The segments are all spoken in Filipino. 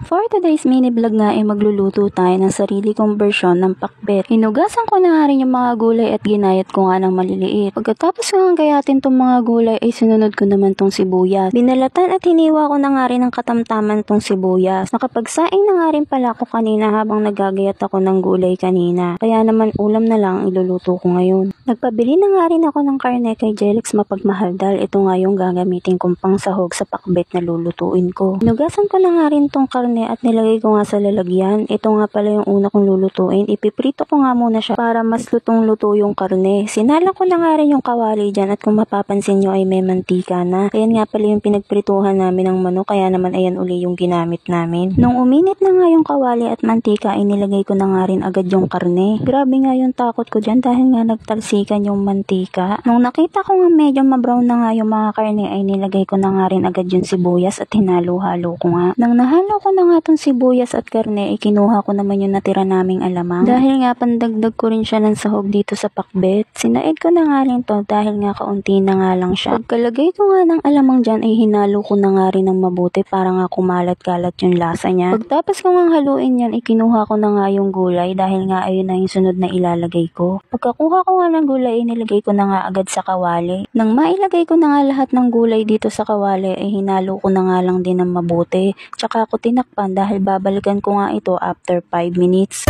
For today's mini vlog nga ay magluluto tayo ng sarili kong bersyon ng pakbet. Hinugasan ko na nga rin yung mga gulay at ginayat ko nga ng maliliit. Pagkatapos nga gayatin tong mga gulay ay sinunod ko naman tong sibuyas. Binalatan at hiniwa ko na nga rin ng katamtaman tong sibuyas. Nakapagsaing na nga rin pala ako kanina habang nagagayat ako ng gulay kanina. Kaya naman ulam na lang iluluto ko ngayon. Nagpabili na nga rin ako ng karne kay Jelix Mapagmahal dahil ito nga yung gagamitin kong pangsahog sa pakbet na lulutuin ko. Hinugasan ko na nga rin tong karne at nilagay ko nga sa lalagyan. Ito nga pala yung una kong lulutuin. Ipiprito ko nga muna siya para mas lutong-luto yung karne. Sinalang ko na nga rin yung kawali dyan at kung mapapansin nyo ay may mantika na. Ayan nga pala yung pinagprituhan namin ng manok kaya naman ayan uli yung ginamit namin. Nung uminit na nga yung kawali at mantika ay nilagay ko na nga rin agad yung karne. Grabe nga yung takot ko dyan dahil nga nagtalsikan yung mantika. Nung nakita ko nga medyo mabrown na nga yung mga karne ay nilagay ko na nga rin agad yung sibuyas at hinalo-halo ko nga. Nang nahalo ko na nga tong sibuyas at karne, ikinuha ko naman yung natira naming alamang. Dahil nga pandagdag ko rin siya ng sahog dito sa pakbet. Sinaid ko na nga rin to dahil nga kaunti na nga lang siya. Pagkalagay ko nga ng alamang dyan ay hinalo ko na nga rin ng mabuti para nga kumalat-kalat yung lasa niya. Pagtapos ko nga haluin yan, ikinuha ko na nga yung gulay dahil nga ayun na yung sunod na ilalagay ko. Pagkakuha ko nga ng gulay, inilagay ko na nga agad sa kawali. Nang mailagay ko na nga lahat ng gulay dito sa kawali, ay hinalo ko na nga lang din ng mabuti. Tsaka ako tinakpan dahil babalikan ko nga ito after 5 minutes.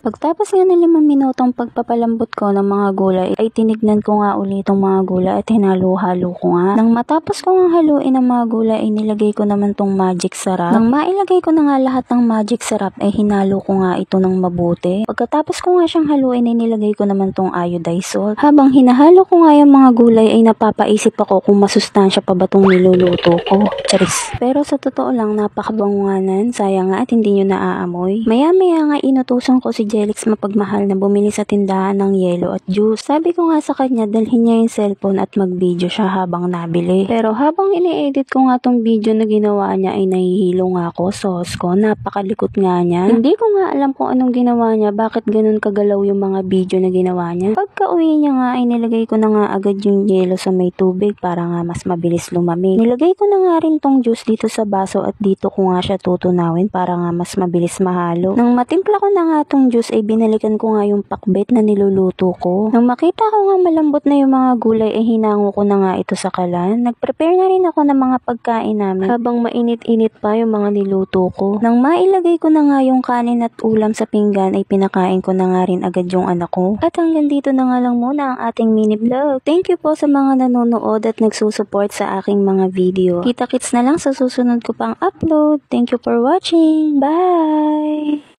Pagtapos nga ng 5 minutong pagpapalambot ko ng mga gulay, ay tinignan ko nga ulit itong mga gulay at hinalo-halo ko nga. Nang matapos ko nga haluin ang mga gulay, ay nilagay ko naman tong magic sarap. Nang mailagay ko na nga lahat ng magic sarap, ay hinalo ko nga ito ng mabuti. Pagkatapos ko nga siyang haluin, ay nilagay ko naman tong iodized salt. Habang hinahalo ko nga yung mga gulay, ay napapaisip ako kung masustansya pa ba tong niluluto ko. Charis. Pero sa totoo lang, napakabango nga nan. Sayang nga at hindi nyo naaamoy. Maya-maya nga inutusan ko si Jelix Mapagmahal na bumili sa tindahan ng yelo at juice. Sabi ko nga sa kanya dalhin niya yung cellphone at mag-video siya habang nabili. Pero habang ini-edit ko nga tong video na ginawa niya ay nahihilo nga ako sa sauce ko. Napakalikot nga niya. Hindi ko nga alam kung anong ginawa niya, bakit ganun kagalaw yung mga video na ginawa niya. Pagka uwi niya nga ay nilagay ko na nga agad yung yelo sa may tubig para nga mas mabilis lumamig. Nilagay ko na nga rin tong juice dito sa baso at dito ko nga siya tutunawin para nga mas mabilis mahalo. Nang matimpla ko na nga tong juice ay binalikan ko nga yung pakbet na niluluto ko. Nang makita ko nga malambot na yung mga gulay ay hinango ko na nga ito sa kalan. Nag-prepare na rin ako ng mga pagkain namin habang mainit-init pa yung mga niluto ko. Nang mailagay ko na nga yung kanin at ulam sa pinggan ay pinakain ko na nga rin agad yung anak ko. At hanggang dito na nga lang muna ang ating mini vlog. Thank you po sa mga nanonood at nagsusupport sa aking mga video. Kita-kits na lang sa susunod ko pang upload. Thank you for watching. Bye!